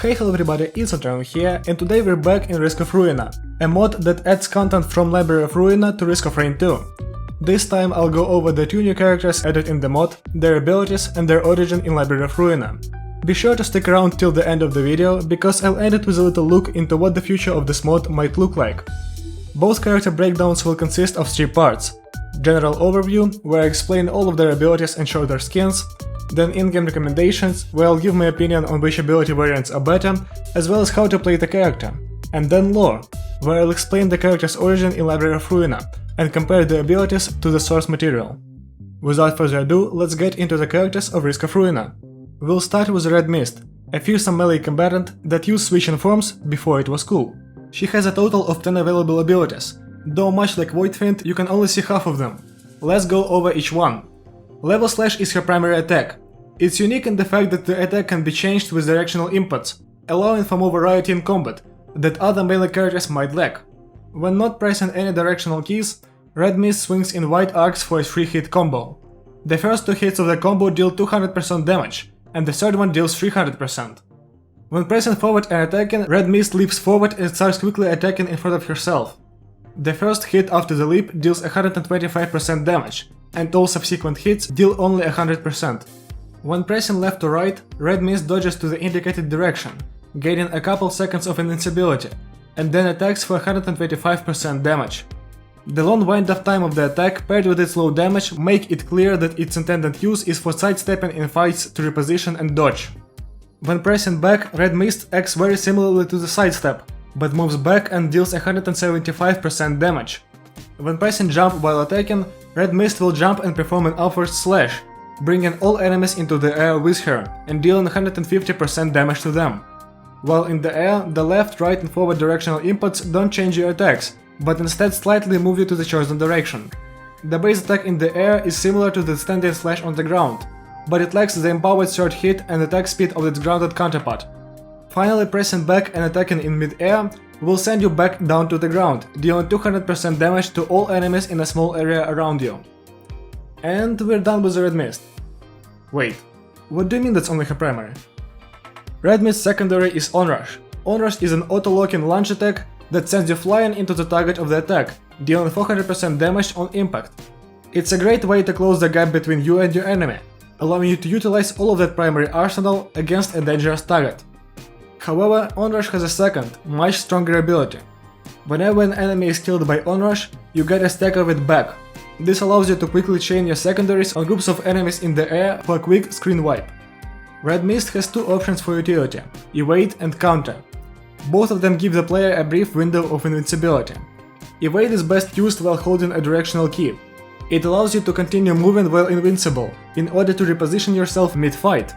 Hey hello everybody, it's Untitled here, and today we're back in Risk of Ruina, a mod that adds content from Library of Ruina to Risk of Rain 2. This time I'll go over the 2 new characters added in the mod, their abilities and their origin in Library of Ruina. Be sure to stick around till the end of the video, because I'll end it with a little look into what the future of this mod might look like. Both character breakdowns will consist of 3 parts. General overview, where I explain all of their abilities and show their skins, then in-game recommendations, where I'll give my opinion on which ability variants are better, as well as how to play the character, and then lore, where I'll explain the character's origin in Library of Ruina, and compare the abilities to the source material. Without further ado, let's get into the characters of Risk of Ruina. We'll start with Red Mist, a fearsome melee combatant that used switching forms before it was cool. She has a total of 10 available abilities, though much like Voidfiend, you can only see half of them. Let's go over each one. Level Slash is her primary attack. It's unique in the fact that the attack can be changed with directional inputs, allowing for more variety in combat that other melee characters might lack. When not pressing any directional keys, Red Mist swings in wide arcs for a 3-hit combo. The first 2 hits of the combo deal 200% damage, and the third one deals 300%. When pressing forward and attacking, Red Mist leaps forward and starts quickly attacking in front of herself. The first hit after the leap deals 125% damage, and all subsequent hits deal only 100%. When pressing left to right, Red Mist dodges to the indicated direction, gaining a couple seconds of invincibility, and then attacks for 125% damage. The long wind-up time of the attack paired with its low damage make it clear that its intended use is for sidestepping in fights to reposition and dodge. When pressing back, Red Mist acts very similarly to the sidestep, but moves back and deals 175% damage. When pressing jump while attacking, Red Mist will jump and perform an upward slash, bringing all enemies into the air with her and dealing 150% damage to them. While in the air, the left, right and forward directional inputs don't change your attacks, but instead slightly move you to the chosen direction. The base attack in the air is similar to the standard slash on the ground, but it lacks the empowered third hit and attack speed of its grounded counterpart. Finally, pressing back and attacking in mid-air will send you back down to the ground, dealing 200% damage to all enemies in a small area around you. And we're done with the Red Mist. Wait, what do you mean that's only her primary? Red Mist's secondary is Onrush. Onrush is an auto-locking launch attack that sends you flying into the target of the attack, dealing 400% damage on impact. It's a great way to close the gap between you and your enemy, allowing you to utilize all of that primary arsenal against a dangerous target. However, Onrush has a second, much stronger ability. Whenever an enemy is killed by Onrush, you get a stack of it back. This allows you to quickly chain your secondaries on groups of enemies in the air for a quick screen wipe. Red Mist has 2 options for utility, evade and counter. Both of them give the player a brief window of invincibility. Evade is best used while holding a directional key. It allows you to continue moving while invincible, in order to reposition yourself mid-fight.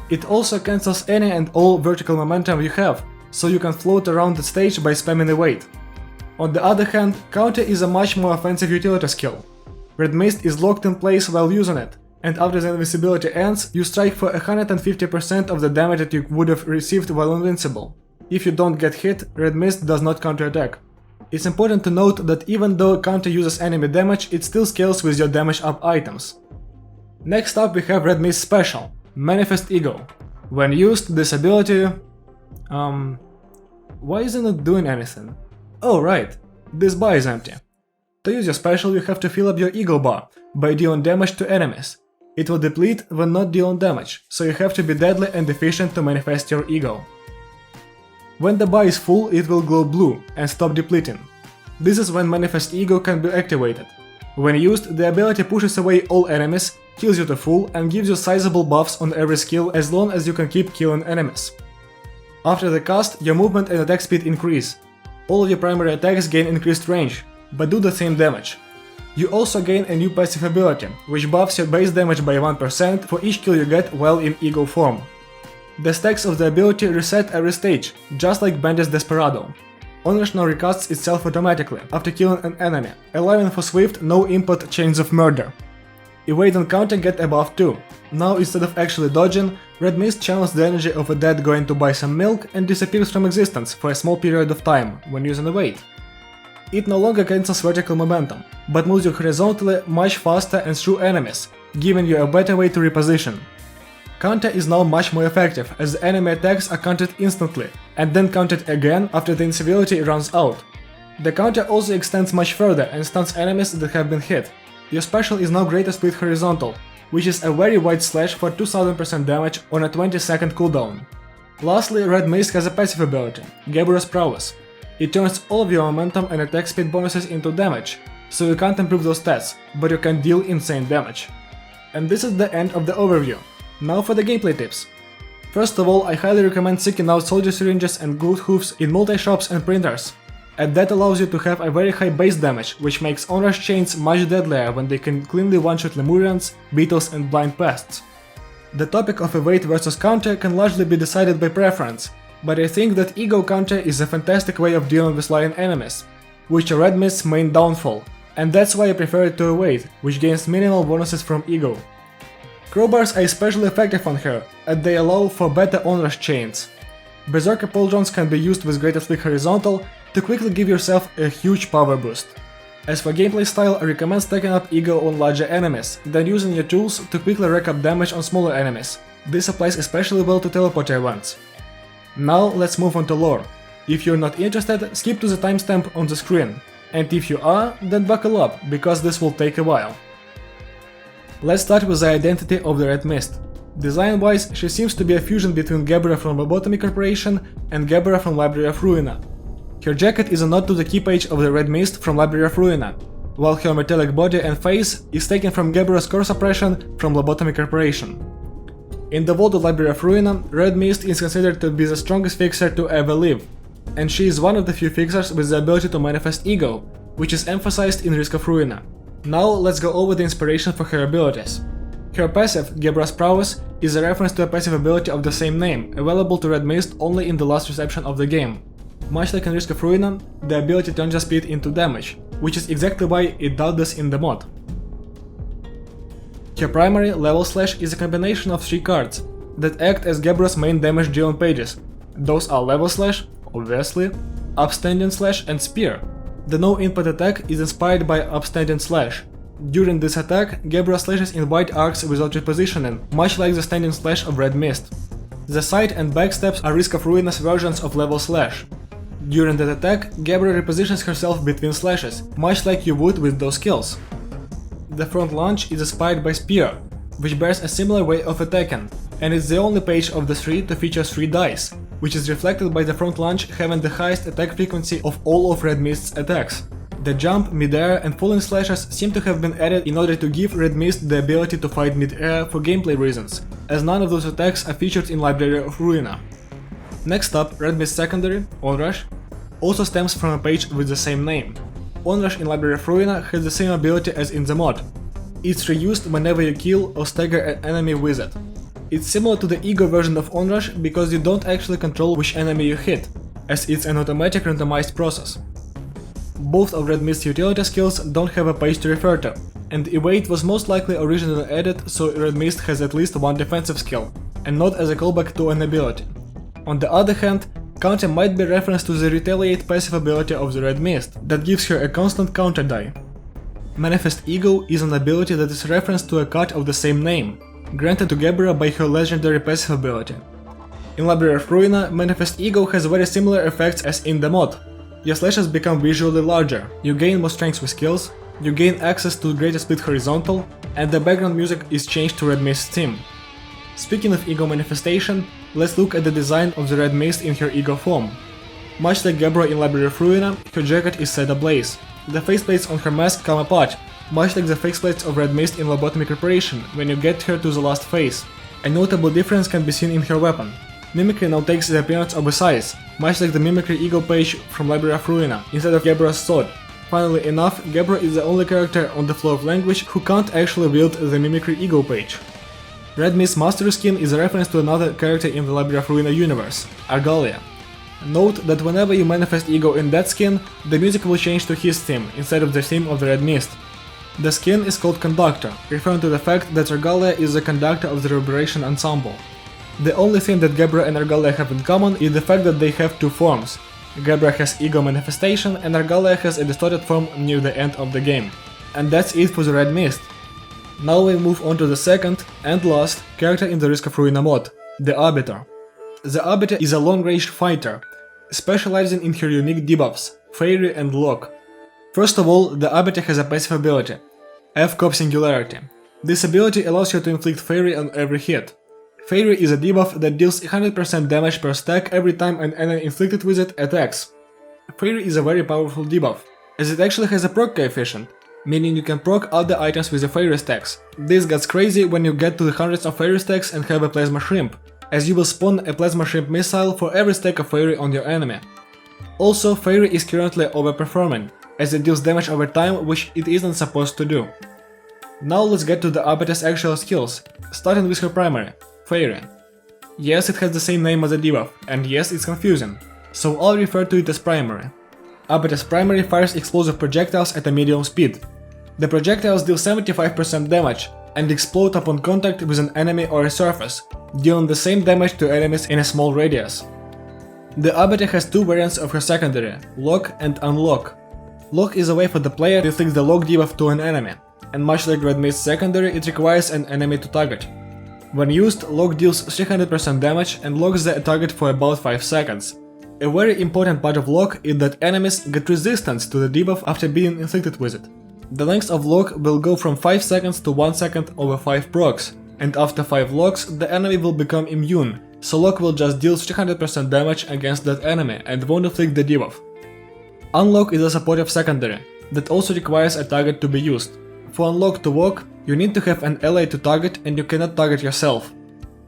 It also cancels any and all vertical momentum you have, so you can float around the stage by spamming evade. On the other hand, counter is a much more offensive utility skill. Red Mist is locked in place while using it, and after the invincibility ends, you strike for 150% of the damage that you would have received while invincible. If you don't get hit, Red Mist does not counterattack. It's important to note that even though counter uses enemy damage, it still scales with your damage up items. Next up we have Red Mist Special, Manifest Ego. When used, this ability... why isn't it doing anything? Oh right, this bar is empty. To use your special, you have to fill up your ego bar by dealing damage to enemies. It will deplete when not dealing damage, so you have to be deadly and efficient to manifest your ego. When the bar is full, it will glow blue and stop depleting. This is when Manifest Ego can be activated. When used, the ability pushes away all enemies, kills you to full and gives you sizable buffs on every skill as long as you can keep killing enemies. After the cast, your movement and attack speed increase. All of your primary attacks gain increased range, but do the same damage. You also gain a new passive ability, which buffs your base damage by 1% for each kill you get while in Ego form. The stacks of the ability reset every stage, just like Bandit's Desperado. Onrush now recasts itself automatically after killing an enemy, allowing for swift, no-input chains of murder. Evade and counter get a buff too. Now instead of actually dodging, Red Mist channels the energy of a dead going to buy some milk and disappears from existence for a small period of time when using evade. It no longer cancels vertical momentum, but moves you horizontally much faster and through enemies, giving you a better way to reposition. Counter is now much more effective, as the enemy attacks are countered instantly, and then countered again after the invincibility runs out. The counter also extends much further and stuns enemies that have been hit. Your special is now Greater Split Horizontal, which is a very wide slash for 2000% damage on a 20-second cooldown. Lastly, Red Mist has a passive ability, Gabriel's Prowess. It turns all of your momentum and attack speed bonuses into damage, so you can't improve those stats, but you can deal insane damage. And this is the end of the overview. Now for the gameplay tips. First of all, I highly recommend seeking out soldier syringes and Groot hoofs in multi-shops and printers, and that allows you to have a very high base damage, which makes Onrush chains much deadlier when they can cleanly one-shot Lemurians, beetles and blind pests. The topic of evade versus counter can largely be decided by preference, but I think that ego counter is a fantastic way of dealing with lion enemies, which are Red Mist's main downfall, and that's why I prefer it to evade, which gains minimal bonuses from ego. Crowbars are especially effective on her, and they allow for better Onrush chains. Berserker pauldrons can be used with Greater Split Horizontal to quickly give yourself a huge power boost. As for gameplay style, I recommend stacking up ego on larger enemies, then using your tools to quickly rack up damage on smaller enemies. This applies especially well to teleporter events. Now let's move on to lore. If you're not interested, skip to the timestamp on the screen, and if you are, then buckle up, because this will take a while. Let's start with the identity of the Red Mist. Design-wise, she seems to be a fusion between Gabriel from Lobotomy Corporation and Gabriel from Library of Ruina. Her jacket is a nod to the key page of the Red Mist from Library of Ruina, while her metallic body and face is taken from Gabriel's core suppression from Lobotomy Corporation. In the world of Library of Ruina, Red Mist is considered to be the strongest fixer to ever live, and she is one of the few fixers with the ability to manifest ego, which is emphasized in Risk of Ruina. Now let's go over the inspiration for her abilities. Her passive, Gabriel's Prowess, is a reference to a passive ability of the same name, available to Red Mist only in the last reception of the game. Much like in Risk of Ruina, the ability turns your speed into damage, which is exactly why it does this in the mod. Her primary, Level Slash, is a combination of 3 cards that act as Gabriel's main damage dealing pages. Those are Level Slash, obviously, Upstanding Slash and Spear. The no-input attack is inspired by Upstanding Slash. During this attack, Gabriel slashes in wide arcs without repositioning, much like the Standing Slash of Red Mist. The side and back steps are Risk of Ruina's versions of Level Slash. During that attack, Gabriel repositions herself between slashes, much like you would with those skills. The front launch is inspired by Spear, which bears a similar way of attacking, and it's the only page of the 3 to feature 3 dice, which is reflected by the front launch having the highest attack frequency of all of Red Mist's attacks. The jump, mid-air and falling slashes seem to have been added in order to give Red Mist the ability to fight mid-air for gameplay reasons, as none of those attacks are featured in Library of Ruina. Next up, Red Mist secondary, Onrush, also stems from a page with the same name. Onrush in Library of Ruina has the same ability as in the mod. It's reused whenever you kill or stagger an enemy with it. It's similar to the ego version of Onrush because you don't actually control which enemy you hit, as it's an automatic randomized process. Both of Red Mist's utility skills don't have a page to refer to, and Evade was most likely originally added so Red Mist has at least one defensive skill, and not as a callback to an ability. On the other hand, Counter might be reference to the Retaliate passive ability of the Red Mist, that gives her a constant counter die. Manifest Ego is an ability that is referenced to a card of the same name, granted to Gabriel by her legendary passive ability. In Library of Ruina, Manifest Ego has very similar effects as in the mod. Your slashes become visually larger, you gain more strength with skills, you gain access to Greater Split Horizontal, and the background music is changed to Red Mist's theme. Speaking of ego manifestation, let's look at the design of the Red Mist in her ego form. Much like Gabriel in Library of Ruina, her jacket is set ablaze. The faceplates on her mask come apart, much like the faceplates of Red Mist in Lobotomy Corporation when you get her to the last phase. A notable difference can be seen in her weapon. Mimicry now takes the appearance of a scythe, much like the Mimicry ego page from Library of Ruina, instead of Gabriel's sword. Funnily enough, Gabriel is the only character on the flow of language who can't actually wield the Mimicry ego page. Red Mist's mastery skin is a reference to another character in the Library of Ruina universe, Argalia. Note that whenever you manifest ego in that skin, the music will change to his theme, instead of the theme of the Red Mist. The skin is called Conductor, referring to the fact that Argalia is the conductor of the Reverberation Ensemble. The only thing that Gabriel and Argalia have in common is the fact that they have two forms. Gabriel has ego manifestation and Argalia has a distorted form near the end of the game. And that's it for the Red Mist. Now we move on to the second and last character in the Risk of Ruina mod, the Arbiter. The Arbiter is a long-range fighter, specializing in her unique debuffs, Fairy and Lock. First of all, the Arbiter has a passive ability, F-Cop Singularity. This ability allows her to inflict Fairy on every hit. Fairy is a debuff that deals 100% damage per stack every time an enemy inflicted with it attacks. Fairy is a very powerful debuff, as it actually has a proc coefficient, meaning you can proc other items with the Fairy stacks. This gets crazy when you get to the hundreds of Fairy stacks and have a Plasma Shrimp, as you will spawn a Plasma Shrimp missile for every stack of Fairy on your enemy. Also, Fairy is currently overperforming, as it deals damage over time, which it isn't supposed to do. Now let's get to the Arbiter's actual skills, starting with her primary, Fairy. Yes, it has the same name as the debuff, and yes, it's confusing, so I'll refer to it as primary. Arbiter's primary fires explosive projectiles at a medium speed. The projectiles deal 75% damage and explode upon contact with an enemy or a surface, dealing the same damage to enemies in a small radius. The Arbiter has two variants of her secondary, Lock and Unlock. Lock is a way for the player to inflict the Lock debuff to an enemy, and much like Red Mist's secondary, it requires an enemy to target. When used, Lock deals 300% damage and locks the target for about 5 seconds. A very important part of Lock is that enemies get resistance to the debuff after being inflicted with it. The length of Lock will go from 5 seconds to 1 second over 5 procs, and after 5 locks, the enemy will become immune, so Lock will just deal 300% damage against that enemy and won't inflict the debuff. Unlock is a supportive secondary that also requires a target to be used. For Unlock to work, you need to have an ally to target and you cannot target yourself.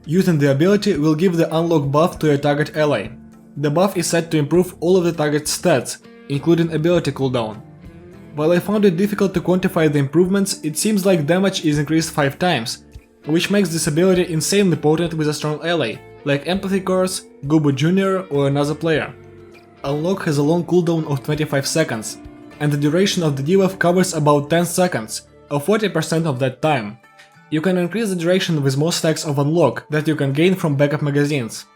Using the ability will give the Unlock buff to your target ally. The buff is set to improve all of the target's stats, including ability cooldown. While I found it difficult to quantify the improvements, it seems like damage is increased 5 times, which makes this ability insanely potent with a strong ally, like Empathy Course, Gubu Jr. or another player. Unlock has a long cooldown of 25 seconds, and the duration of the debuff covers about 10 seconds, or 40% of that time. You can increase the duration with more stacks of Unlock that you can gain from backup magazines.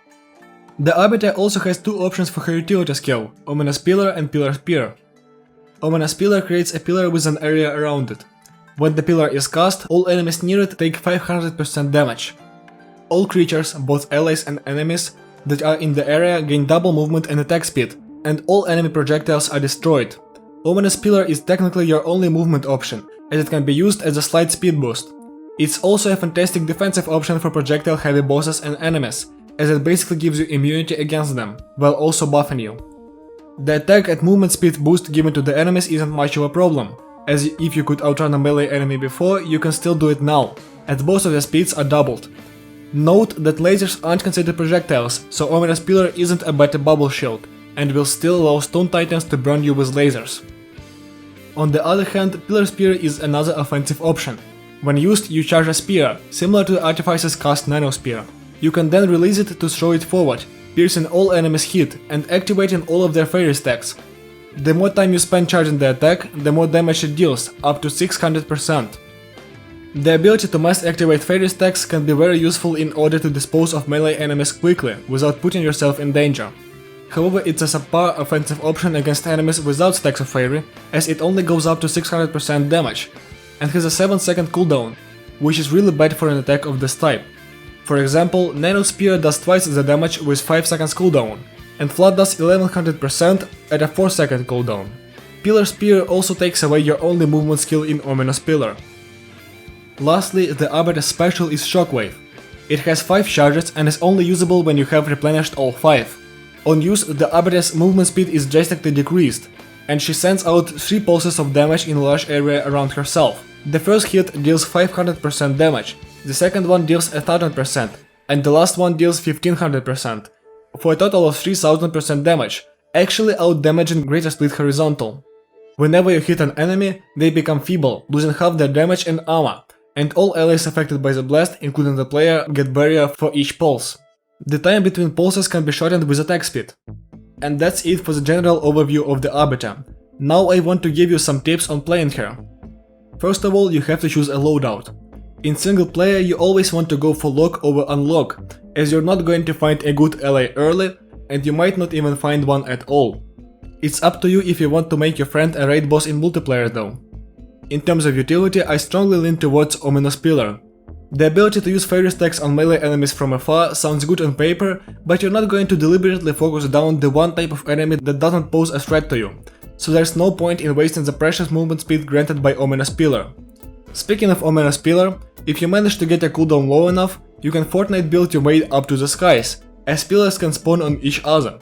The Arbiter also has two options for her utility skill, Ominous Pillar and Pillar Spear. Ominous Pillar creates a pillar with an area around it. When the pillar is cast, all enemies near it take 500% damage. All creatures, both allies and enemies, that are in the area gain double movement and attack speed, and all enemy projectiles are destroyed. Ominous Pillar is technically your only movement option, as it can be used as a slight speed boost. It's also a fantastic defensive option for projectile heavy bosses and enemies, as it basically gives you immunity against them, while also buffing you. The attack at movement speed boost given to the enemies isn't much of a problem, as if you could outrun a melee enemy before, you can still do it now, as both of the speeds are doubled. Note that lasers aren't considered projectiles, so Ominous Pillar isn't a better bubble shield, and will still allow Stone Titans to burn you with lasers. On the other hand, Pillar Spear is another offensive option. When used, you charge a spear, similar to the Artificer's cast Nano Spear. You can then release it to throw it forward, piercing all enemies hit and activating all of their fairy stacks. The more time you spend charging the attack, the more damage it deals, up to 600%. The ability to mass activate fairy stacks can be very useful in order to dispose of melee enemies quickly, without putting yourself in danger. However, it's a subpar offensive option against enemies without stacks of fairy, as it only goes up to 600% damage, and has a 7-second cooldown, which is really bad for an attack of this type. For example, Nano Spear does twice the damage with 5 seconds cooldown, and Flood does 1100% at a 4-second cooldown. Pillar Spear also takes away your only movement skill in Ominous Pillar. Lastly, the Arbiter's special is Shockwave. It has 5 charges and is only usable when you have replenished all 5. On use, the Arbiter's movement speed is drastically decreased, and she sends out 3 pulses of damage in a large area around herself. The first hit deals 500% damage, the second one deals 1000%, and the last one deals 1500%, for a total of 3000% damage, actually out-damaging Greater Split Horizontal. Whenever you hit an enemy, they become feeble, losing half their damage and armor, and all allies affected by the blast, including the player, get barrier for each pulse. The time between pulses can be shortened with attack speed. And that's it for the general overview of the Arbiter. Now I want to give you some tips on playing her. First of all, you have to choose a loadout. In single player, you always want to go for Lock over Unlock, as you're not going to find a good ally early, and you might not even find one at all. It's up to you if you want to make your friend a raid boss in multiplayer though. In terms of utility, I strongly lean towards Ominous Pillar. The ability to use fairy stacks on melee enemies from afar sounds good on paper, but you're not going to deliberately focus down the one type of enemy that doesn't pose a threat to you, so there's no point in wasting the precious movement speed granted by Ominous Pillar. Speaking of Ominous Pillar, if you manage to get a cooldown low enough, you can Fortnite build your way up to the skies, as pillars can spawn on each other.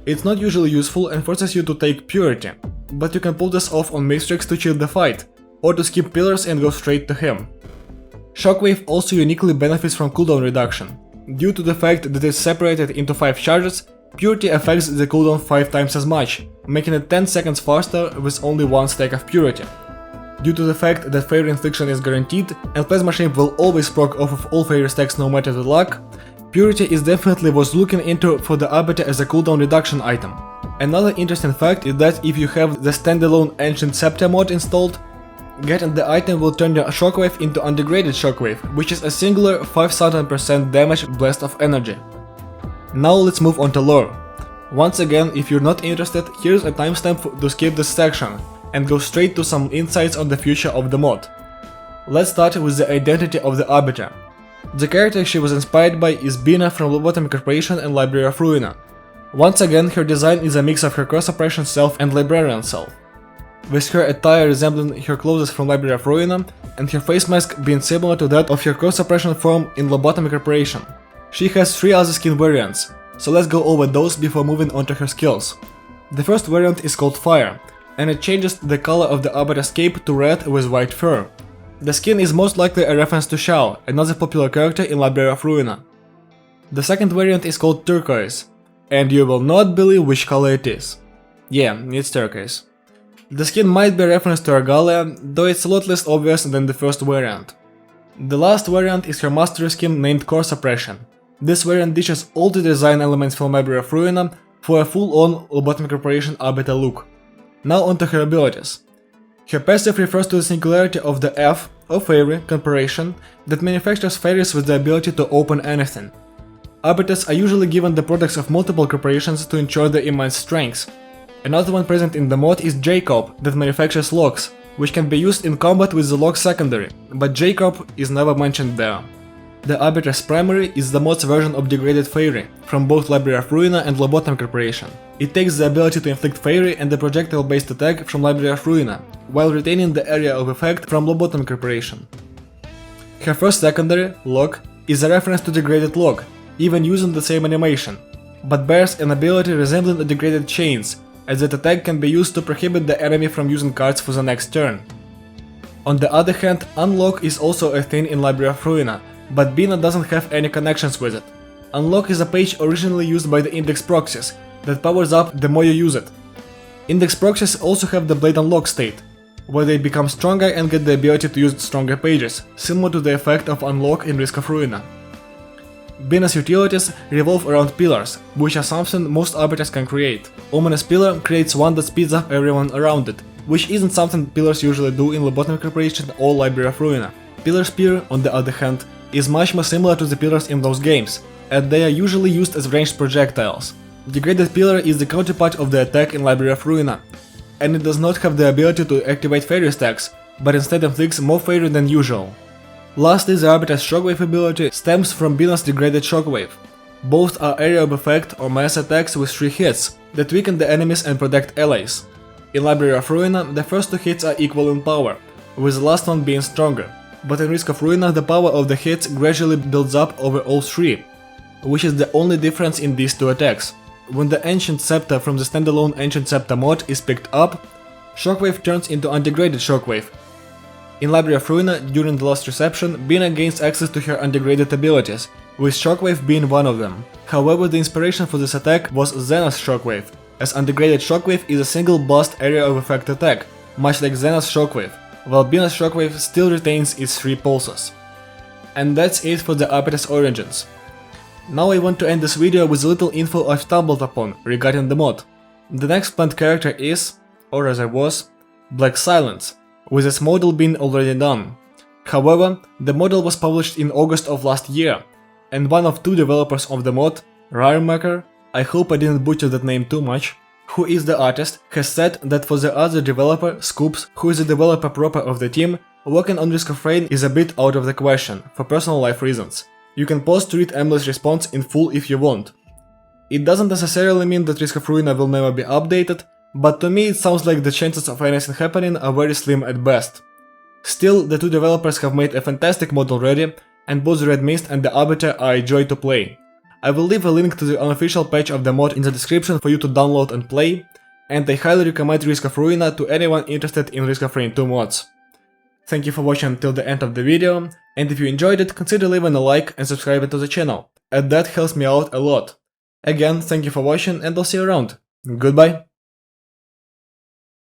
It's not usually useful and forces you to take Purity, but you can pull this off on Matrix to chill the fight, or to skip pillars and go straight to him. Shockwave also uniquely benefits from cooldown reduction. Due to the fact that it's separated into 5 charges, Purity affects the cooldown 5 times as much, making it 10 seconds faster with only 1 stack of Purity. Due to the fact that Fairy Infliction is guaranteed and Plasma Shape will always proc off of all Fairy stacks no matter the luck, Purity is definitely worth looking into for the Arbiter as a cooldown reduction item. Another interesting fact is that if you have the standalone Ancient Scepter mod installed, getting the item will turn your Shockwave into Undegraded Shockwave, which is a singular 5000% damage blast of energy. Now let's move on to lore. Once again, if you're not interested, here's a timestamp to skip this section and go straight to some insights on the future of the mod. Let's start with the identity of the Arbiter. The character she was inspired by is Bina from Lobotomy Corporation and Library of Ruina. Once again, her design is a mix of her cross-oppression self and librarian self, with her attire resembling her clothes from Library of Ruina and her face mask being similar to that of her cross-oppression form in Lobotomy Corporation. She has 3 other skin variants, so let's go over those before moving on to her skills. The first variant is called Fire, and it changes the color of the Arbiter's cape to red with white fur. The skin is most likely a reference to Shao, another popular character in Library of Ruina. The second variant is called Turquoise, and you will not believe which color it is. Yeah, it's turquoise. The skin might be a reference to Argalia, though it's a lot less obvious than the first variant. The last variant is her mastery skin named Core Suppression. This variant ditches all the design elements from Library of Ruina for a full-on Lobotomy Corporation Arbiter look. Now onto her abilities. Her passive refers to the singularity of the F, or Fairy, Corporation, that manufactures fairies with the ability to open anything. Arbiters are usually given the products of multiple corporations to ensure their immense strengths. Another one present in the mod is J-Corp, that manufactures locks, which can be used in combat with the lock secondary, but J-Corp is never mentioned there. The Arbiter's primary is the mod's version of Degraded Fairy, from both Library of Ruina and Lobotomy Corporation. It takes the ability to inflict Fairy and the projectile-based attack from Library of Ruina, while retaining the area of effect from Lobotomy Corporation. Her first secondary, Lock, is a reference to Degraded Lock, even using the same animation, but bears an ability resembling the Degraded Chains, as that attack can be used to prohibit the enemy from using cards for the next turn. On the other hand, Unlock is also a thing in Library of Ruina, but Bina doesn't have any connections with it. Unlock is a page originally used by the index proxies, that powers up the more you use it. Index proxies also have the Blade Unlock state, where they become stronger and get the ability to use stronger pages, similar to the effect of Unlock in Risk of Ruina. Bina's utilities revolve around pillars, which are something most arbiters can create. Ominous Pillar creates one that speeds up everyone around it, which isn't something pillars usually do in Lobotomy Corporation or Library of Ruina. Pillar Spear, on the other hand, is much more similar to the pillars in those games, and they are usually used as ranged projectiles. Degraded Pillar is the counterpart of the attack in Library of Ruina, and it does not have the ability to activate fairy stacks, but instead inflicts more fairy than usual. Lastly, the Arbiter's Shockwave ability stems from Bina's Degraded Shockwave. Both are area of effect or mass attacks with 3 hits that weaken the enemies and protect allies. In Library of Ruina, the first 2 hits are equal in power, with the last one being stronger, but in Risk of Ruina the power of the hits gradually builds up over all 3, which is the only difference in these 2 attacks. When the Ancient Scepter from the standalone Ancient Scepter mod is picked up, Shockwave turns into Undegraded Shockwave. In Library of Ruina, during the last reception, Bina gains access to her undegraded abilities, with Shockwave being one of them. However, the inspiration for this attack was Xena's Shockwave, as Undegraded Shockwave is a single blast area of effect attack, much like Xena's Shockwave, while Bina's Shockwave still retains its 3 pulses. And that's it for the Arbiter's origins. Now I want to end this video with a little info I've stumbled upon regarding the mod. The next planned character is, or as I was, Black Silence, with its model being already done. However, the model was published in August of last year, and one of 2 developers of the mod, Raremaker, I hope I didn't butcher that name too much, who is the artist, has said that for the other developer, Scoops, who is the developer proper of the team, working on Risk of Rain is a bit out of the question, for personal life reasons. You can pause to read Emily's response in full if you want. It doesn't necessarily mean that Risk of Ruina will never be updated, but to me it sounds like the chances of anything happening are very slim at best. Still, the two developers have made a fantastic mod already, and both Red Mist and the Arbiter are a joy to play. I will leave a link to the unofficial patch of the mod in the description for you to download and play, and I highly recommend Risk of Ruina to anyone interested in Risk of Rain 2 mods. Thank you for watching until the end of the video, and if you enjoyed it, consider leaving a like and subscribing to the channel, as that helps me out a lot. Again, thank you for watching and I'll see you around. Goodbye!